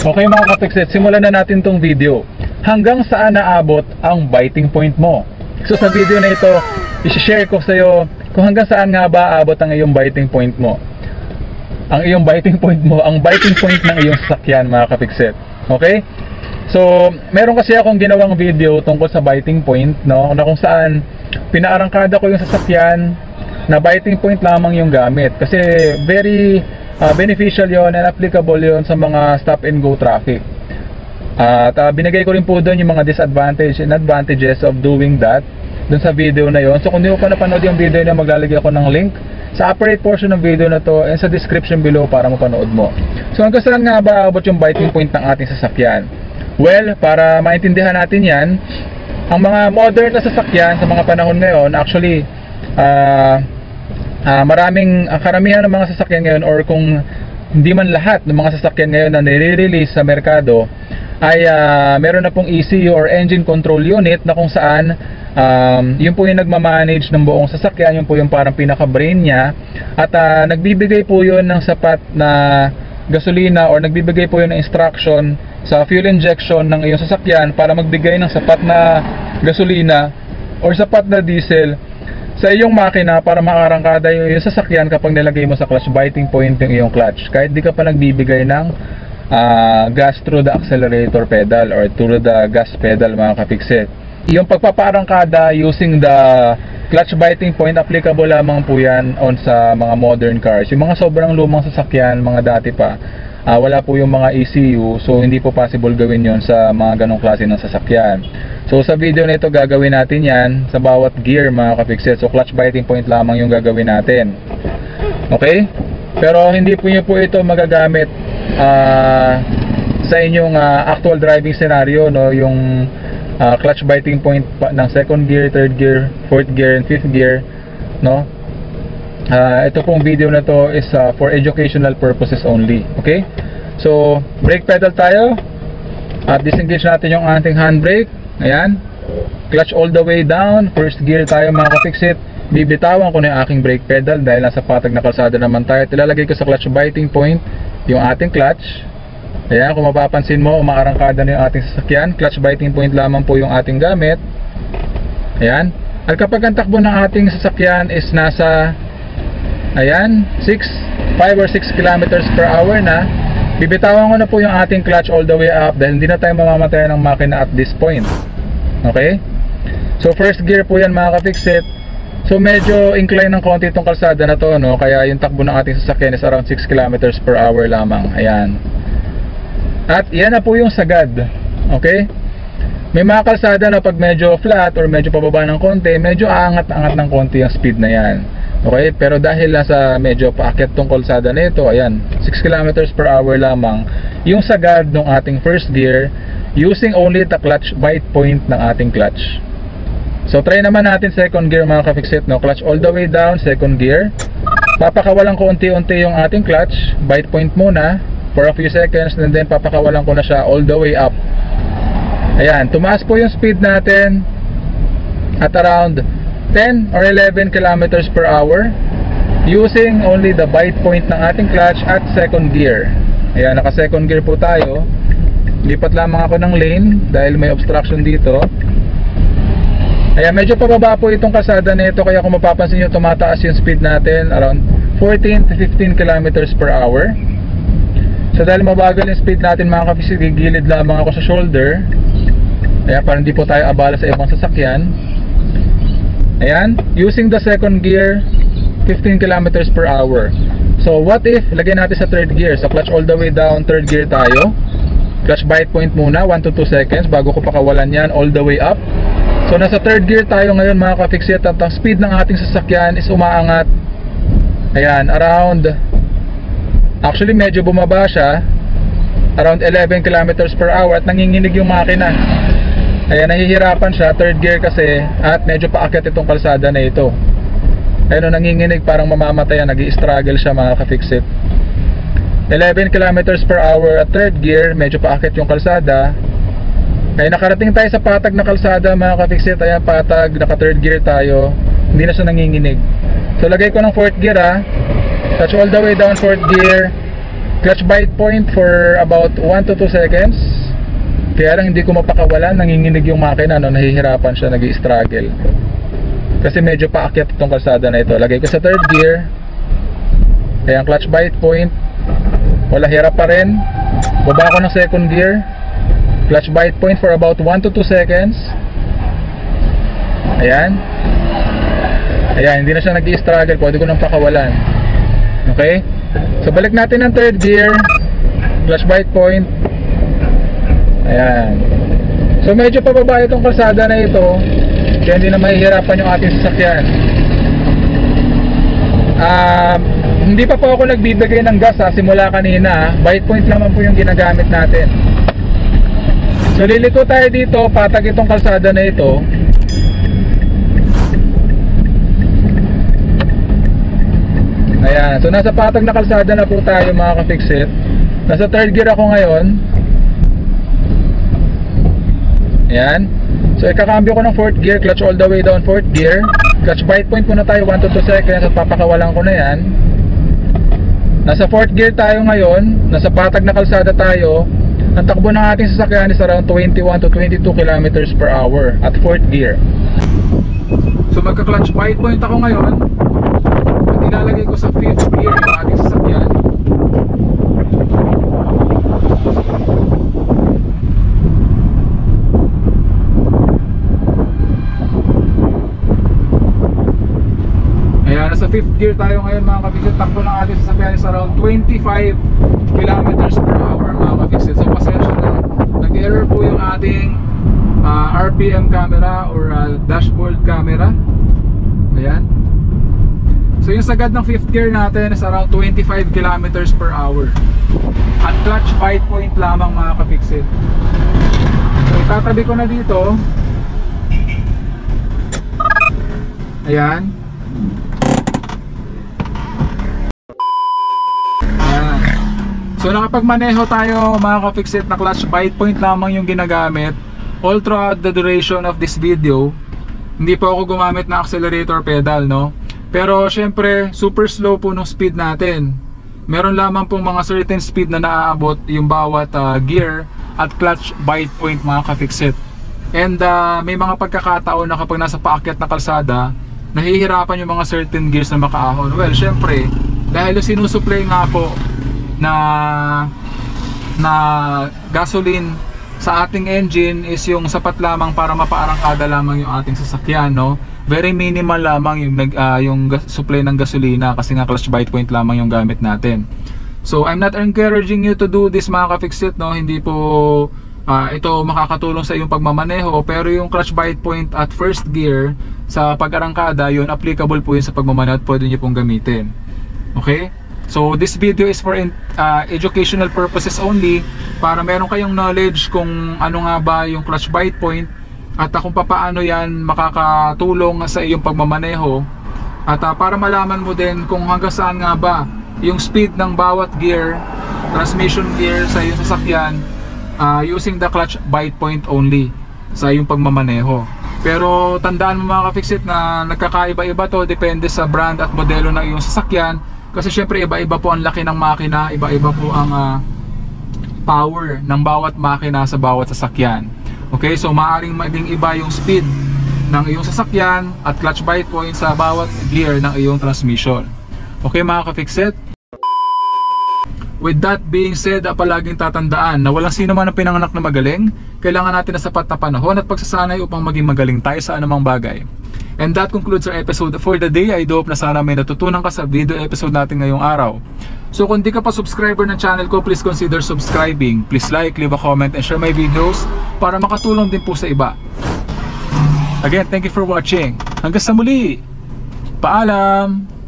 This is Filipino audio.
Okay mga kapikset, simulan na natin tong video. Hanggang saan naabot ang biting point mo? So sa video na ito, i-share ko sa iyo kung hanggang saan nga ba aabot ang iyong biting point mo. Ang iyong biting point mo, ang biting point ng iyong sasakyan mga kapikset. Okay? So, meron kasi akong ginawang video tungkol sa biting point, no? Na kung saan pinaarangkada ko yung sasakyan na biting point lamang yung gamit. Kasi very beneficial yon and applicable yon sa mga stop and go traffic. At binigay ko rin po doon yung mga disadvantage and advantages of doing that doon sa video na yon. So kung hindi mo pa napanood yung video na, maglalagay ako ng link sa upper right portion ng video na to and sa description below para mapanood mo. So hanggang saan nga ba abot yung biting point ng ating sasakyan? Well, para maintindihan natin yan, ang mga modern na sasakyan sa mga panahon ngayon, actually karamihan ng mga sasakyan ngayon, or kung hindi man lahat ng mga sasakyan ngayon na nire-release sa merkado, ay meron na pong ECU or engine control unit na kung saan yun po yung nagmamanage ng buong sasakyan, yun po yung parang pinaka-brain niya, at nagbibigay po yun ng sapat na gasolina, or nagbibigay po yun ng instruction sa fuel injection ng iyong sasakyan para magbigay ng sapat na gasolina or sapat na diesel sa iyong makina para makarangkada yung sasakyan kapag nilagay mo sa clutch biting point yung iyong clutch, kahit di ka pa nagbibigay ng gas through the accelerator pedal or through the gas pedal mga kapikset. Yung pagpaparangkada using the clutch biting point, applicable lamang po yan on sa mga modern cars. Yung mga sobrang lumang sasakyan, mga dati pa, wala po yung mga ECU, so hindi po possible gawin yon sa mga ganong klase ng sasakyan. So sa video na ito gagawin natin yan sa bawat gear mga kapikset. So clutch biting point lamang yung gagawin natin. Okay? Pero hindi po nyo po ito magagamit sa inyong actual driving scenario, no? Yung clutch biting point ng second gear, third gear, fourth gear, and fifth gear, no? Ito pong video na to is for educational purposes only. Okay? So brake pedal tayo at disengage natin yung ating handbrake. Ayan, clutch all the way down, first gear tayo mga kapiksit. Bibitawan ko na yung aking brake pedal dahil nasa patag na kalsada naman tayo. Ilalagay ko sa clutch biting point yung ating clutch. Ayan, kung mapapansin mo, umaarangkada na yung ating sasakyan. Clutch biting point lamang po yung ating gamit. Ayan, at kapag ang takbo ng ating sasakyan is nasa, ayan, 5 or 6 kilometers per hour na, bibitawan ko na po yung ating clutch all the way up dahil hindi na tayo mamamatay ng makina at this point. Okay? So first gear po yan mga kapiksit. So medyo incline ng konti itong kalsada na to, no? Kaya yung takbo ng ating sasakyan is around 6 kilometers per hour lamang. Ayan. At yan na po yung sagad. Okay? May mga kalsada na pag medyo flat or medyo pababa ng konti, medyo aangat-angat ng konti yung speed na yan. Okay? Pero dahil nasa medyo paakyat tong kalsada na ito, ayan, 6 kilometers per hour lamang yung sagad ng ating first gear using only the clutch bite point ng ating clutch. So try naman natin second gear mga kapiksit, no? Clutch all the way down, second gear. Papakawalan ko unti-unti yung ating clutch bite point muna for a few seconds, and then papakawalan ko na siya all the way up. Ayan, tumaas po yung speed natin at around 10 or 11 kilometers per hour using only the bite point ng ating clutch at second gear. Ayan, naka second gear po tayo. Lipat lamang ako ng lane dahil may obstruction dito. Ayan, medyo pababa po itong kalsada na ito, kaya kung mapapansin nyo, tumataas yung speed natin around 14 to 15 kilometers per hour. So dahil mabagal yung speed natin mga kapiksit, gigilid lamang ako sa shoulder. Ayan, para hindi po tayo abala sa ibang sasakyan. Ayan, using the second gear, 15 kilometers per hour. So what if lagay natin sa third gear? So clutch all the way down, third gear tayo. Clutch bite point muna, 1 to 2 seconds bago ko pakawalan yan all the way up. So nasa third gear tayo ngayon mga kapiksit, at ang speed ng ating sasakyan is umaangat. Ayan, around, actually medyo bumaba siya, around 11 kilometers per hour, at nanginginig yung makina. Ayan, nahihirapan siya, third gear kasi, at medyo paakyat itong kalsada na ito. Ayan, nanginginig, parang mamamatay, nag-i-struggle siya mga kafiksit. 11 kilometers per hour at third gear, medyo paakyat yung kalsada. Kaya nakarating tayo sa patag na kalsada mga kafiksit. Ayan, patag, naka third gear tayo, hindi na siya nanginginig. So lagay ko ng fourth gear, touch all the way down fourth gear. Clutch bite point for about 1 to 2 seconds. Kaya lang hindi ko mapakawalan, nanginginig yung makina, no? Nahihirapan siya, nag-i-struggle. Kasi medyo paakyat itong kalsada na ito. Lagay ko sa 3rd gear. Ayan, clutch bite point. Wala, hirap pa rin. Baba ko ng 2nd gear. Clutch bite point for about 1 to 2 seconds. Ayan. Ayan, hindi na siya nag-i-struggle. Pwede ko nang pakawalan. Okay? So balik natin ng 3rd gear. Clutch bite point. Ayan. So medyo pababa itong kalsada na ito, kaya hindi na mahihirapan yung ating sasakyan. Hindi pa po ako nagbibigay ng gas simula kanina. Bite point naman po yung ginagamit natin. So liliko tayo dito, patag itong kalsada na ito. Ayan, so nasa patag na kalsada na po tayo mga ka-fixit. Nasa 3rd gear ako ngayon. Ayan. So ikakambyo ko ng 4th gear, clutch all the way down 4th gear. Clutch bite point muna tayo 1 to 2 seconds at papakawalan ko na yan. Nasa 4th gear tayo ngayon, nasa patag na kalsada tayo. Ang takbo ng ating sasakyan is around 21 to 22 kilometers per hour at 4th gear. So magka-clutch bite point ako ngayon. At ilalagay ko sa 5th gear yung ating sasakyan. Ayan, nasa 5th gear tayo ngayon mga ka-fixit. Takbo ng ating sasakyan is around 25 kilometers per hour mga ka-fixit. So pasensya na, nag-error po yung ating RPM camera or dashboard camera. Ayan. So yung sagad ng 5th gear natin is around 25 kilometers per hour. At clutch bite point lamang mga ka-fixit. So itatabi ko na dito. Ayan. So nakapagmaneho tayo mga ka-fixit na clutch bite point lamang yung ginagamit all throughout the duration of this video. Hindi po ako gumamit na accelerator pedal, no? Pero syempre super slow po ng speed natin. Meron lamang pong mga certain speed na naaabot yung bawat gear at clutch bite point mga ka-fixit. And may mga pagkakataon na kapag nasa paakyat na kalsada, nahihirapan yung mga certain gears na makaahon. Well, syempre dahil sinusupply nga po na gasoline sa ating engine is yung sapat lamang para mapaarangkada lamang yung ating sasakyan, no? Very minimal lamang yung supply ng gasolina kasi nga clutch bite point lamang yung gamit natin. So I'm not encouraging you to do this mga ka-fixit, no? Hindi po ito makakatulong sa iyong pagmamaneho, pero yung clutch bite point at 1st gear sa pag-arangkada, yun applicable po yun sa pagmamaneho at pwede nyo pong gamitin. Okay? So this video is for educational purposes only, para meron kayong knowledge kung ano nga ba yung clutch bite point at kung paano yan makakatulong sa iyong pagmamaneho, at para malaman mo din kung hanggang saan nga ba yung speed ng bawat gear, transmission gear sa iyong sasakyan using the clutch bite point only sa iyong pagmamaneho. Pero tandaan mo mga ka-fixit na nagkakaiba-iba to, depende sa brand at modelo ng iyong sasakyan. Kasi syempre iba-iba po ang laki ng makina, iba-iba po ang power ng bawat makina sa bawat sasakyan. Okay, so maaaring maging iba yung speed ng iyong sasakyan at clutch bite point sa bawat gear ng iyong transmission. Okay mga ka-fixit? With that being said, palaging tatandaan na walang sino man ang pinanganak na magaling. Kailangan natin na sapat na panahon at pagsasanay upang maging magaling tayo sa anumang bagay. And that concludes our episode for the day. I hope na sana may natutunan ka sa video episode natin ngayong araw. So kung di ka pa subscriber ng channel ko, please consider subscribing. Please like, leave a comment, and share my videos para makatulong din po sa iba. Again, thank you for watching. Hanggang sa muli. Paalam!